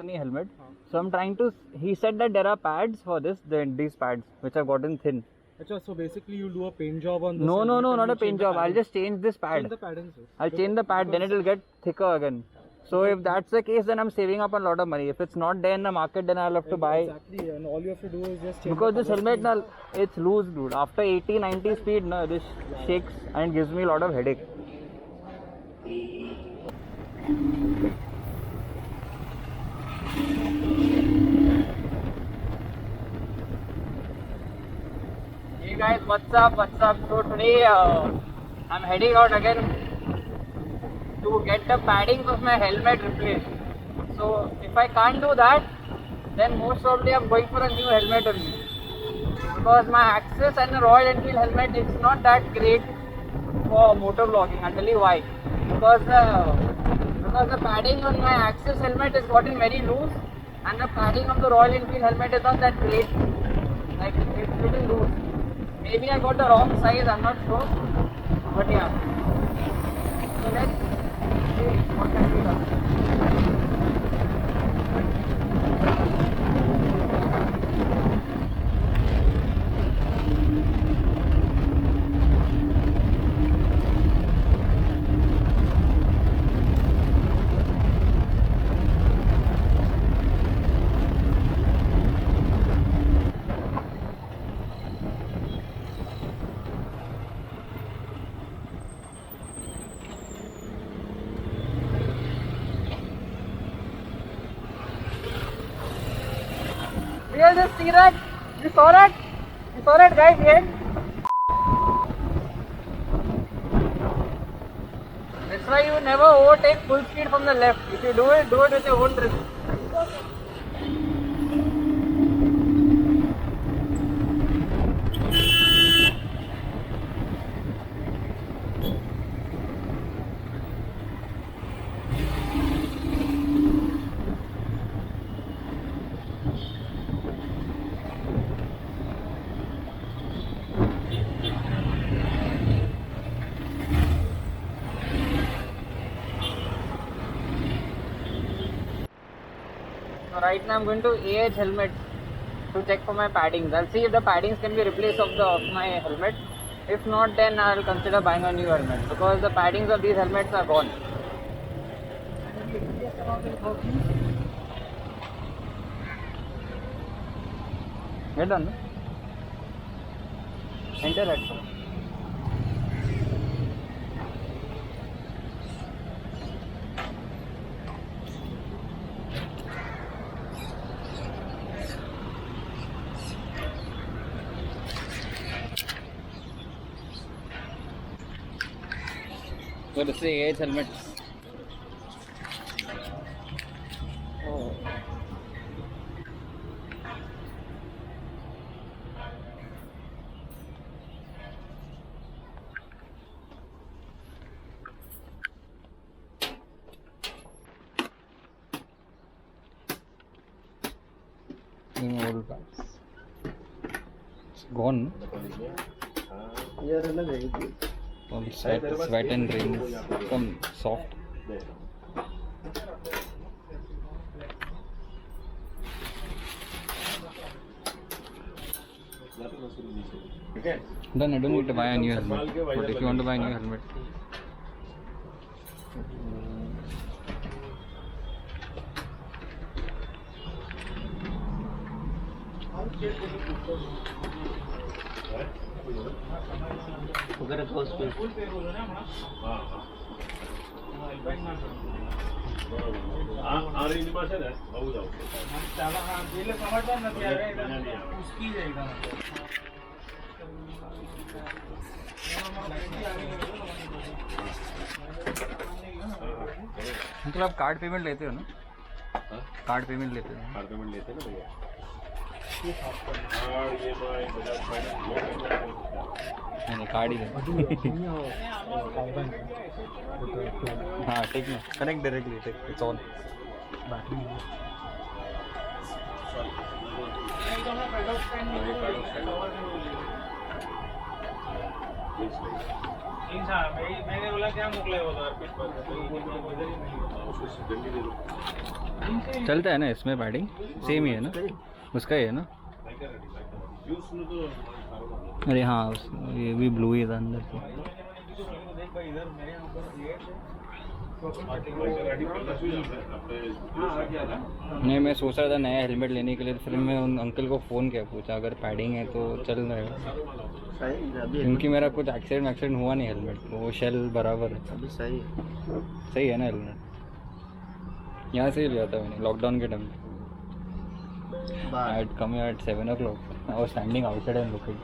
funny helmet. So I'm trying to. He said that there are pads for this. These pads which have gotten thin. So basically you do a paint job on this. No, not a paint job. I'll just change this pad. Change the padding. I'll change the pad, then it will get thicker again. So if that's the case, then I'm saving up a lot of money. If it's not there in the market, then I'll have to buy. Exactly, and all you have to do is just change. Because this helmet, now it's loose, dude. After 80-90 speed, no, this shakes and gives me a lot of headache. Hey guys, what's up? So today I'm heading out again to get the paddings of my helmet replaced. So if I can't do that, then most probably I'm going for a new helmet only. Because my Axxis and the Royal Enfield helmet is not that great for motor vlogging. I'll tell you why. Because the padding on my Axxis helmet is gotten very loose, and the padding of the Royal Enfield helmet is not that great. Like it's little loose. Maybe I got the wrong size, I'm not sure. But yeah. So let's see what can be done. You just see that? You saw that? You saw that guy behind? That's why you never overtake full speed from the left. If you do it with your own risk. So right now I'm going to AH helmet to check for my paddings. I'll see if the paddings can be replaced of my helmet. If not, then I'll consider buying a new helmet because the paddings of these helmets are gone. Get done, no? Enter that. So this is AH helmet. Oh. Old parts. It's gone. All sweat and rain become soft. Then I don't need to buy a new helmet. But if you want to buy a new helmet, मतलब आप card payment लेते हो ना? Card payment लेते हो? Card payment लेते हैं ना भैया। नहीं कार्ड ही लेते। हाँ ठीक है, connect directly, take its on. मैंने बोला क्या मोकला है वो तो अर्पित पर चलता है ना इसमें पैडिंग सेम ही है ना उसका ही है ना अरे हाँ ये भी ब्लू ही था अंदर से नहीं मैं सोच रहा था नया हेलमेट लेने के लिए फिर मैं उन अंकल को फ़ोन किया पूछा अगर पैडिंग है तो चल रहेगा क्योंकि मेरा कुछ एक्सीडेंट हुआ नहीं हेलमेट तो वो शेल बराबर है अभी सही है ना हेलमेट यहाँ से ही लिया था मैंने लॉकडाउन के time I had come at 7 o'clock I was standing outside and looking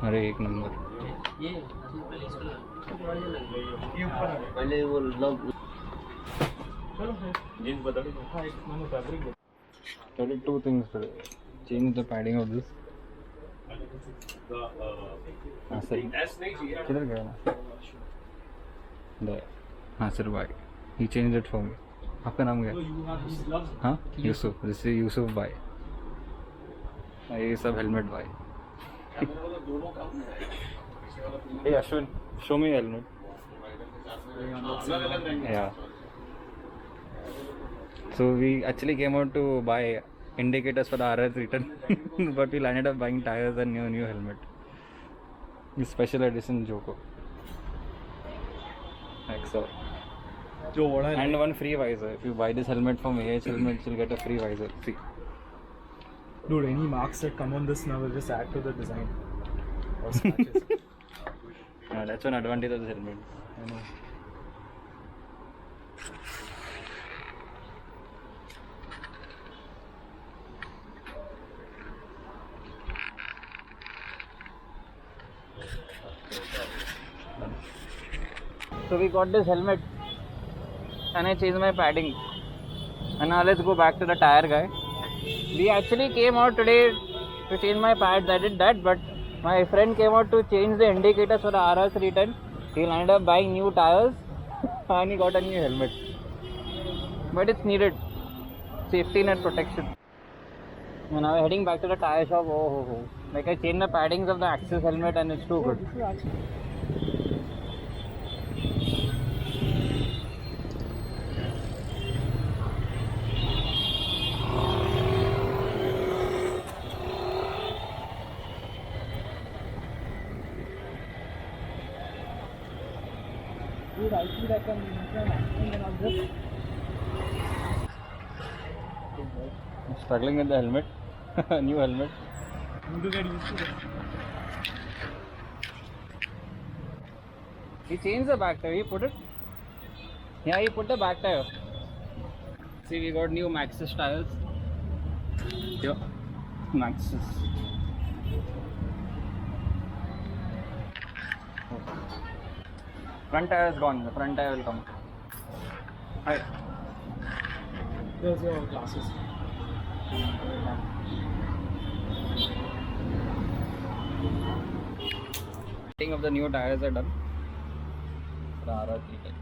अरे एक नंबर पहले वो लव जीन्स बता दो हाँ एक मैंने fabric There are two things today. Change the padding of this. हाँ सर किधर गया ना there हाँ सर भाई he changed it for me आपका नाम क्या हाँ यूसुफ this is यूसुफ भाई ये सब हेलमेट भाई hey Ashwin show me helmet yeah so we actually came out to buy indicators for the RR310 but we landed up buying tires and new helmet special edition Joker Axor and one free visor if you buy this helmet from AH Helmets you'll get a free visor see dude any marks that come on this now will just add to the design or scratches yeah, that's one advantage of this helmet I know So we got this helmet and I changed my padding. And now let's go back to the tire guy. We actually came out today to change my pads. I did that, but my friend came out to change the indicators for the RR310. He ended up buying new tires and he got a new helmet. But it's needed. Safety net protection. And now we're heading back to the tire shop. Oh. Like I changed the paddings of the Axxis helmet and it's too good. Dude, I see that I'm just I'm struggling with the helmet new helmet need to get used to it he changed the back tire. He put it. Yeah, he put the back tire. See, we got new Maxxis tires. Yeah, Maxxis. Front tire is gone. The front tire will come. Hi. there's your glasses fitting of the new tires are done the RR310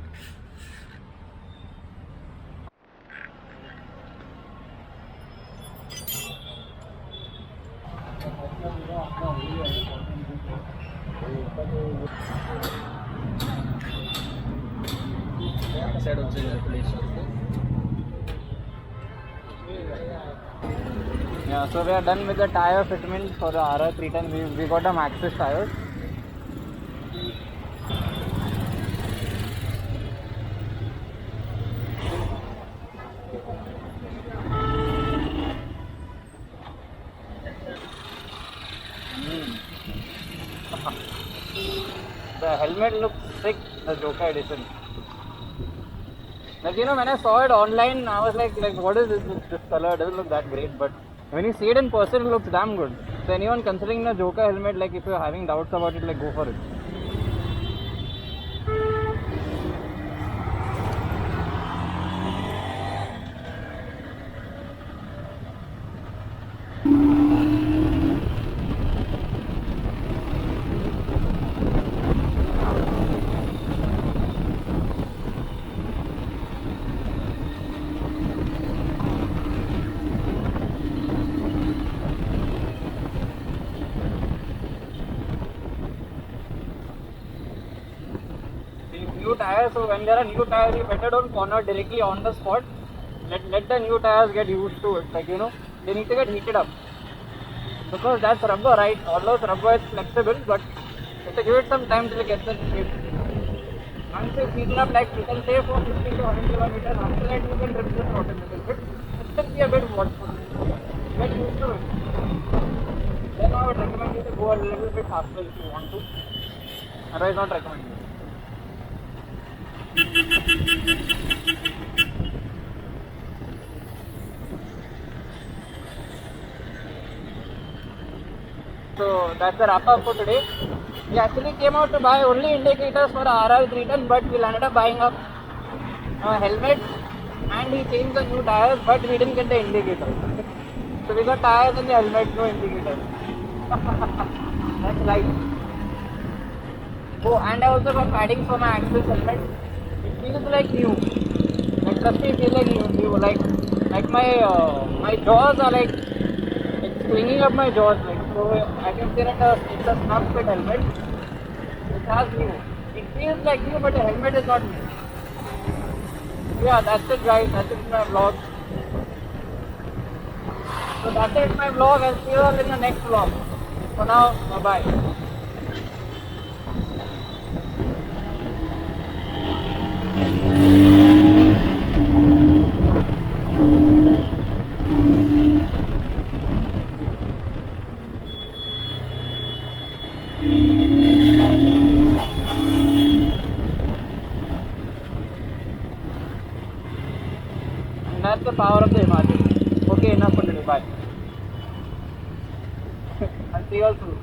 said also is replaced. Yeah, so we are done with the tire fitment for the RR310. We got a Maxxis tires. The helmet looks sick, the Joker edition. Like, you know, when I saw it online, I was like what is this color? It doesn't look that great, but when you see it in person, it looks damn good. So anyone considering the Joker helmet, like if you're having doubts about it, like go for it. tires. So when there are new tires, you better don't corner directly on the spot. Let the new tires get used to it. Like, you know, they need to get heated up. Because that's rubber, right? Although rubber is flexible, but you have to give it some time till it gets the shape. Once you heat it up, like you can say for 50 to 100 kilometers, after that you can rip the throttle a little bit. It still be a bit watchful. Get used to it. Then I would recommend you to go a little bit faster if you want to. Otherwise, not recommend you. So that's the wrap up for today. We actually came out to buy only indicators for RR310, but we ended up buying a helmet and he changed the new tires, but we didn't get the indicators. So we got tires and the helmet, no indicators. That's life. Oh, and I also got padding for my Axxis helmet. It feels like new. Like trust me, it feels like new. Like my jaws are like it's cleaning up my jaws. Like so, I can say that it's a snug fit helmet. It has new. It feels like new, but the helmet is not new. Yeah, that's it, guys. That's it in my vlog. So that's it in my vlog. I'll see you all in the next vlog. For now, bye bye. And that's the power of the Himachal. Okay, enough for today. Bye. I'll see you all soon.